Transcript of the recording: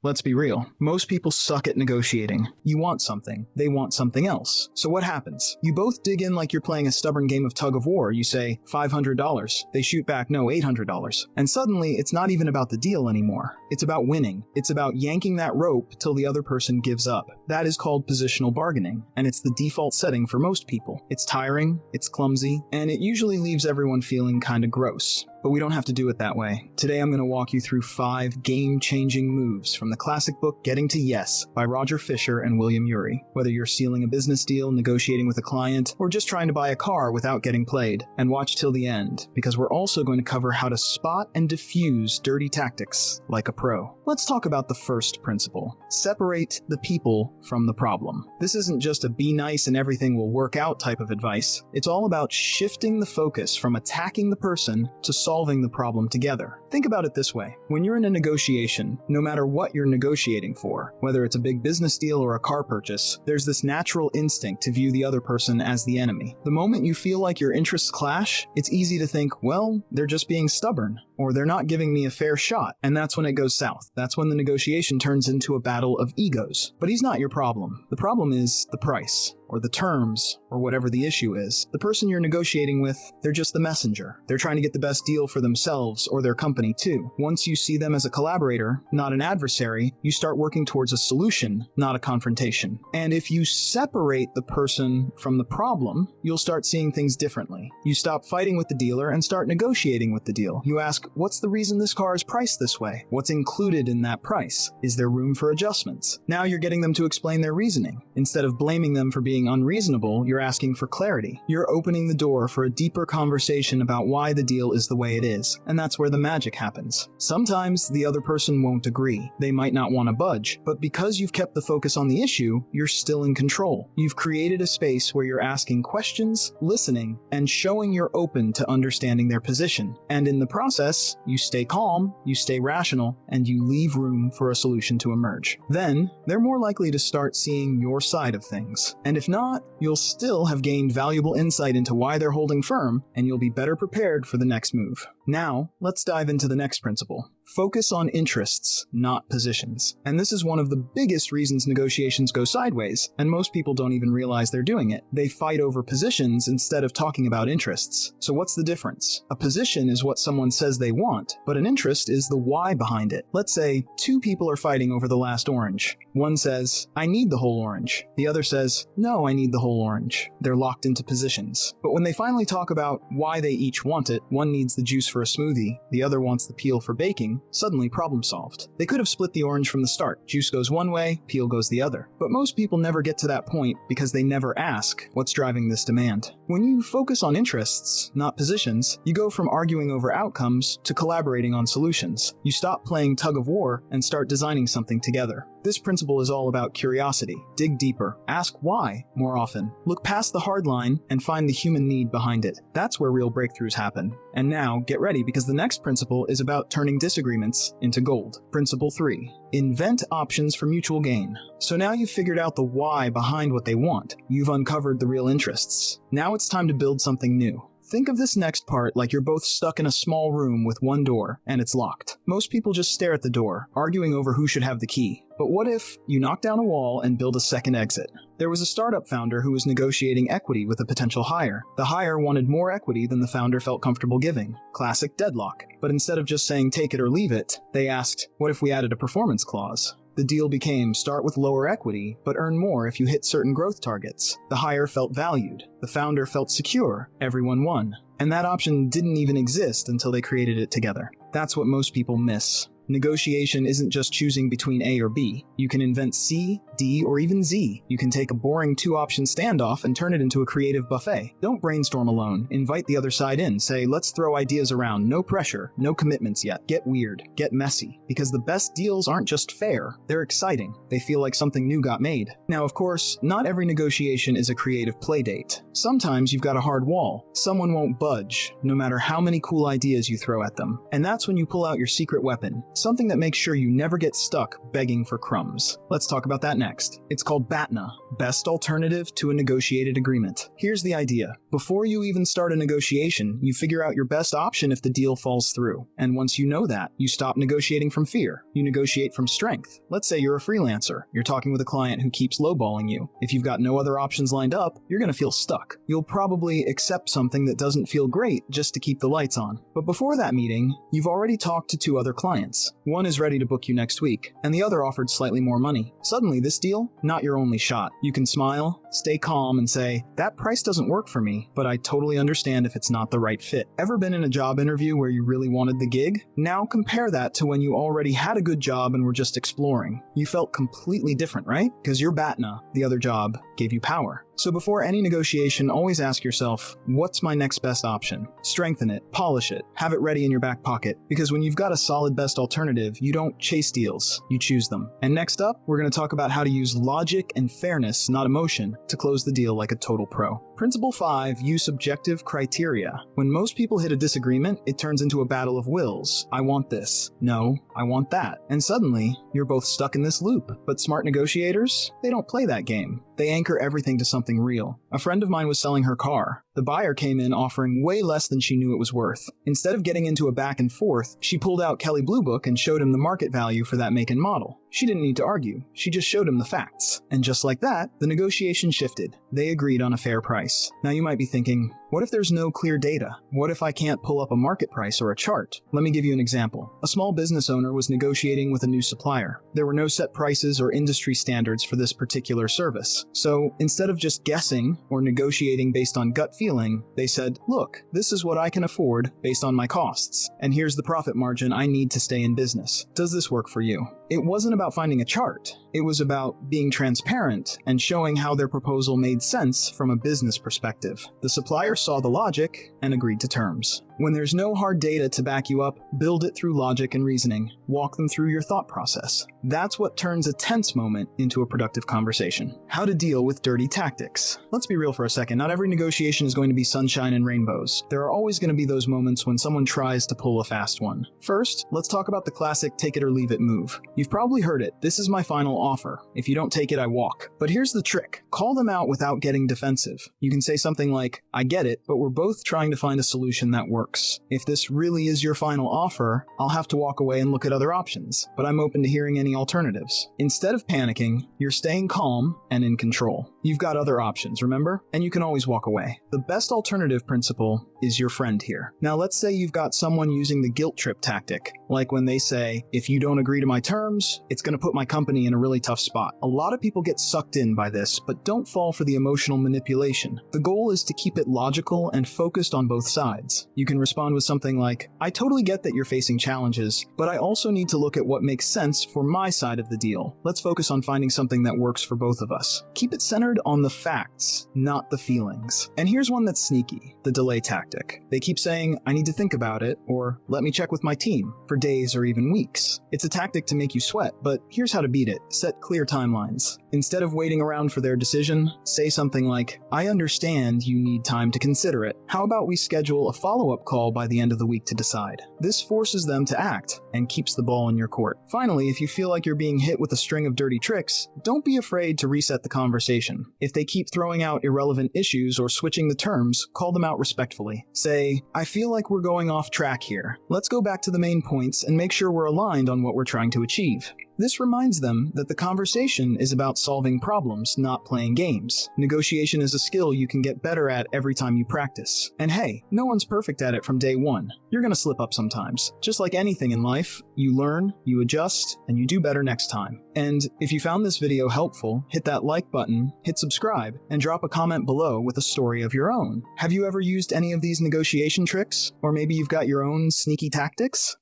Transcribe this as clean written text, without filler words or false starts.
Let's be real. Most people suck at negotiating. You want something, they want something else. So what happens? You both dig in like you're playing a stubborn game of tug of war. You say, $500. They shoot back, no, $800. And suddenly, it's not even about the deal anymore. It's about winning. It's about yanking that rope till the other person gives up. That is called positional bargaining, and it's the default setting for most people. It's tiring, it's clumsy, and it usually leaves everyone feeling kinda gross. But we don't have to do it that way. Today I'm going to walk you through 5 game-changing moves from the classic book Getting to Yes by Roger Fisher and William Ury. Whether you're sealing a business deal, negotiating with a client, or just trying to buy a car without getting played. And watch till the end, because we're also going to cover how to spot and diffuse dirty tactics like a pro. Let's talk about the first principle. Separate the people from the problem. This isn't just a be nice and everything will work out type of advice. It's all about shifting the focus from attacking the person to solving the problem together. Think about it this way. When you're in a negotiation, no matter what you're negotiating for, whether it's a big business deal or a car purchase, there's this natural instinct to view the other person as the enemy. The moment you feel like your interests clash, it's easy to think, well, they're just being stubborn, or they're not giving me a fair shot, and that's when it goes south. That's when the negotiation turns into a battle of egos. But he's not your problem. The problem is the price, or the terms, or whatever the issue is. The person you're negotiating with, they're just the messenger. They're trying to get the best deal for themselves or their company too. Once you see them as a collaborator, not an adversary, you start working towards a solution, not a confrontation. And if you separate the person from the problem, you'll start seeing things differently. You stop fighting with the dealer and start negotiating with the deal. You ask, what's the reason this car is priced this way? What's included in that price? Is there room for adjustments? Now you're getting them to explain their reasoning. Instead of blaming them for being unreasonable, you're asking for clarity. You're opening the door for a deeper conversation about why the deal is the way it is, and that's where the magic happens. Sometimes the other person won't agree. They might not want to budge, but because you've kept the focus on the issue, you're still in control. You've created a space where you're asking questions, listening, and showing you're open to understanding their position. And in the process, you stay calm, you stay rational, and you leave room for a solution to emerge. Then, they're more likely to start seeing your side of things. And if not, you'll still have gained valuable insight into why they're holding firm, and you'll be better prepared for the next move. Now, let's dive into the next principle. Focus on interests, not positions. And this is one of the biggest reasons negotiations go sideways, and most people don't even realize they're doing it. They fight over positions instead of talking about interests. So what's the difference? A position is what someone says they want, but an interest is the why behind it. Let's say 2 people are fighting over the last orange. One says, I need the whole orange. The other says, no, I need the whole orange. They're locked into positions. But when they finally talk about why they each want it, one needs the juice for a smoothie, the other wants the peel for baking, suddenly problem solved. They could have split the orange from the start. Juice goes one way, peel goes the other. But most people never get to that point because they never ask, what's driving this demand? When you focus on interests, not positions, you go from arguing over outcomes to collaborating on solutions. You stop playing tug of war and start designing something together. This principle is all about curiosity. Dig deeper. Ask why more often. Look past the hard line and find the human need behind it. That's where real breakthroughs happen. And now, get ready because the next principle is about turning disagreements into gold. Principle 3. Invent options for mutual gain. So now you've figured out the why behind what they want. You've uncovered the real interests. Now it's time to build something new. Think of this next part like you're both stuck in a small room with one door, and it's locked. Most people just stare at the door, arguing over who should have the key. But what if you knock down a wall and build a second exit? There was a startup founder who was negotiating equity with a potential hire. The hire wanted more equity than the founder felt comfortable giving. Classic deadlock. But instead of just saying take it or leave it, they asked, what if we added a performance clause? The deal became start with lower equity, but earn more if you hit certain growth targets. The hire felt valued. The founder felt secure. Everyone won. And that option didn't even exist until they created it together. That's what most people miss. Negotiation isn't just choosing between A or B. You can invent C, D, or even Z. You can take a boring 2-option standoff and turn it into a creative buffet. Don't brainstorm alone. Invite the other side in. Say, let's throw ideas around. No pressure. No commitments yet. Get weird. Get messy. Because the best deals aren't just fair. They're exciting. They feel like something new got made. Now, of course, not every negotiation is a creative playdate. Sometimes you've got a hard wall. Someone won't budge, no matter how many cool ideas you throw at them. And that's when you pull out your secret weapon. something that makes sure you never get stuck begging for crumbs. Let's talk about that next. It's called BATNA, Best Alternative to a Negotiated Agreement. Here's the idea. Before you even start a negotiation, you figure out your best option if the deal falls through. And once you know that, you stop negotiating from fear. You negotiate from strength. Let's say you're a freelancer. You're talking with a client who keeps lowballing you. If you've got no other options lined up, you're going to feel stuck. You'll probably accept something that doesn't feel great just to keep the lights on. But before that meeting, you've already talked to 2 other clients. One is ready to book you next week, and the other offered slightly more money. Suddenly, this deal, not your only shot. You can smile, stay calm, and say, that price doesn't work for me, but I totally understand if it's not the right fit. Ever been in a job interview where you really wanted the gig? Now compare that to when you already had a good job and were just exploring. You felt completely different, right? Because your BATNA, the other job, gave you power. So before any negotiation, always ask yourself, what's my next best option? Strengthen it, polish it, have it ready in your back pocket. Because when you've got a solid best alternative, you don't chase deals, you choose them. And next up, we're going to talk about how to use logic and fairness, not emotion, to close the deal like a total pro. Principle 5, use objective criteria. When most people hit a disagreement, it turns into a battle of wills. I want this. No, I want that. And suddenly, you're both stuck in this loop. But smart negotiators, they don't play that game. They anchor everything to something real. A friend of mine was selling her car. The buyer came in offering way less than she knew it was worth. Instead of getting into a back and forth, she pulled out Kelley Blue Book and showed him the market value for that make and model. She didn't need to argue. She just showed him the facts. And just like that, the negotiation shifted. They agreed on a fair price. Now you might be thinking, what if there's no clear data? What if I can't pull up a market price or a chart? Let me give you an example. A small business owner was negotiating with a new supplier. There were no set prices or industry standards for this particular service. So instead of just guessing or negotiating based on gut feeling, they said, look, this is what I can afford based on my costs. And here's the profit margin I need to stay in business. Does this work for you? It wasn't about finding a chart. It was about being transparent and showing how their proposal made sense from a business perspective. The supplier saw the logic and agreed to terms. When there's no hard data to back you up, build it through logic and reasoning. Walk them through your thought process. That's what turns a tense moment into a productive conversation. How to deal with dirty tactics. Let's be real for a second. Not every negotiation is going to be sunshine and rainbows. There are always going to be those moments when someone tries to pull a fast one. First, let's talk about the classic take it or leave it move. You've probably heard it. This is my final offer. If you don't take it, I walk. But here's the trick. Call them out without getting defensive. You can say something like, I get it, but we're both trying to find a solution that works. If this really is your final offer, I'll have to walk away and look at other options, but I'm open to hearing any alternatives. Instead of panicking, you're staying calm and in control. You've got other options, remember? And you can always walk away. The best alternative principle is your friend here. Now let's say you've got someone using the guilt trip tactic, like when they say, if you don't agree to my terms, it's going to put my company in a really tough spot. A lot of people get sucked in by this, but don't fall for the emotional manipulation. The goal is to keep it logical and focused on both sides. You can respond with something like, I totally get that you're facing challenges, but I also need to look at what makes sense for my side of the deal. Let's focus on finding something that works for both of us. Keep it centered on the facts, not the feelings. And here's one that's sneaky, the delay tactic. They keep saying, I need to think about it, or let me check with my team, for days or even weeks. It's a tactic to make you sweat, but here's how to beat it. Set clear timelines. Instead of waiting around for their decision, say something like, I understand you need time to consider it. How about we schedule a follow-up call by the end of the week to decide? This forces them to act and keeps the ball in your court. Finally, if you feel like you're being hit with a string of dirty tricks, don't be afraid to reset the conversation. If they keep throwing out irrelevant issues or switching the terms, call them out respectfully. Say, I feel like we're going off track here. Let's go back to the main points and make sure we're aligned on what we're trying to achieve. This reminds them that the conversation is about solving problems, not playing games. Negotiation is a skill you can get better at every time you practice. And hey, no one's perfect at it from day one. You're gonna slip up sometimes. Just like anything in life, you learn, you adjust, and you do better next time. And if you found this video helpful, hit that like button, hit subscribe, and drop a comment below with a story of your own. Have you ever used any of these negotiation tricks? Or maybe you've got your own sneaky tactics?